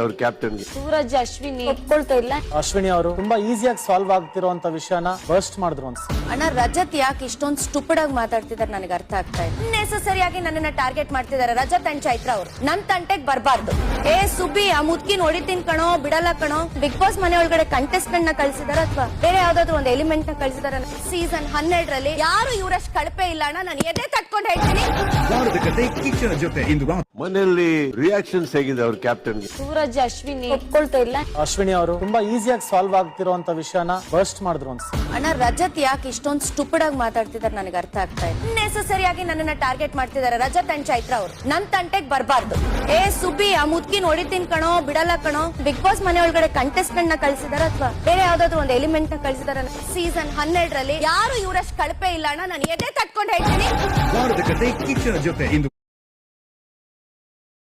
ಅವ್ರ ಕ್ಯಾಪ್ಟನ್ ಸೂರಜ್ ಅಶ್ವಿನಿ ಒಪ್ಕೊಳ್ತಾ ಇಲ್ಲ. ಅಶ್ವಿನಿ ಅವರು ತುಂಬಾ ಈಸಿಯಾಗಿ ಸಾಲ್ವ್ ಆಗ್ತಿರುವಂತ ವಿಷಯನ ಬರ್ಸ್ಟ್ ಮಾಡಿದ್ರು ಅನ್ಸುತ್ತೆ. ಅಣ್ಣ ರಜತ್ ಯಾಕೆ ಇಷ್ಟೊಂದು ಸ್ಟುಪಿಡ್ ಆಗಿ ಮಾತಾಡ್ತಿದಾರೆ ನನಗೆ ಅರ್ಥ ಆಗ್ತಾ ಇಲ್ಲ. ನೆಸೆಸರಿ ಆಗಿ ನನ್ನನ್ನ ಟಾರ್ಗೆಟ್ ಮಾಡ್ತಿದ್ದಾರೆ ರಜತ್ ಅಂಡ್ ಚೈತ್ರ ಅವರು. ನನ್ ತಂಟೆಗ್ ಬರಬಾರ್ದು. ಏ ಸುಬ್ಬಿ ಆ ಮುದ್ಕಿನ್ ಹೊಡಿತೀನಿ ಕಣೋ ಬಿಡಲ್ಲ ಕಣೋ. ಬಿಗ್ ಬಾಸ್ ಮನೆ ಒಳಗಡೆ ಕಂಟೆಸ್ಟೆಂಟ್ ನ ಕಳ್ಸಿದಾರ ಅಥವಾ ಬೇರೆ ಯಾವ್ದಾದ್ರು ಒಂದು ಎಲಿಮೆಂಟ್ ನ ಕಳ್ಸಿದಾರ. ಸೀಸನ್ 12ರಲ್ಲಿ ಯಾರು ಇವರಷ್ಟು ಕಳಪೆ ಇಲ್ಲ ಅಣ್ಣ. ನಾನು ಎದೆ ತಟ್ಕೊಂಡು ಹೇಳ್ತೀನಿ. ಮನೆಯಲ್ಲಿ ರಿಯಾಕ್ಷನ್ಸ್ ಹೇಗಿದೆ ಅವ್ರ ಕ್ಯಾಪ್ಟನ್ ಸೂರಜ್ ಅಶ್ವಿನಿ ಒಪ್ಕೊಳ್ತಾ ಇಲ್ಲ. ಅಶ್ವಿನಿ ಅವರು ತುಂಬಾ ಈಸಿಯಾಗಿ ಸಾಲ್ವ್ ಆಗ್ತಿರುವಂತ ವಿಷಯನ ಬರ್ಸ್ಟ್ ಮಾಡಿದ್ರು ಅನ್ಸುತ್ತೆ. ಅಣ್ಣ ರಜತ್ ಯಾಕೆ ಇಷ್ಟೊಂದು ಸ್ಟುಪಿಡ್ ಆಗಿ ಮಾತಾಡ್ತಿದಾರೆ ನನಗೆ ಅರ್ಥ ಆಗ್ತಾ ಇಲ್ಲ. ನೆಸೆಸರಿ ಆಗಿ ನನ್ನನ್ನ ಟಾರ್ಗೆಟ್ ಮಾಡ್ತಿದ್ದಾರೆ ರಜತ್ ಅಂಡ್ ಚೈತ್ರ ಅವರು. ನನ್ ತಂಟೆಗ್ ಬರಬಾರ್ದು. ಏ ಸುಬ್ಬಿ ಆ ಮುದ್ಕಿನ್ ಹೊಡಿತೀನಿ ಕಣೋ ಬಿಡಲ್ಲ ಕಣೋ. ಬಿಗ್ ಬಾಸ್ ಮನೆ ಒಳಗಡೆ ಕಂಟೆಸ್ಟೆಂಟ್ ನ ಕಳ್ಸಿದಾರ ಅಥವಾ ಬೇರೆ ಯಾವ್ದಾದ್ರು ಒಂದು ಎಲಿಮೆಂಟ್ ನ ಕಳ್ಸಿದಾರ. ಸೀಸನ್ 12ರಲ್ಲಿ ಯಾರು ಇವರಷ್ಟು ಕಳಪೆ ಇಲ್ಲ ಅಣ್ಣ. ನಾನು ಎದೆ ತಟ್ಕೊಂಡು ಹೇಳ್ತೀನಿ.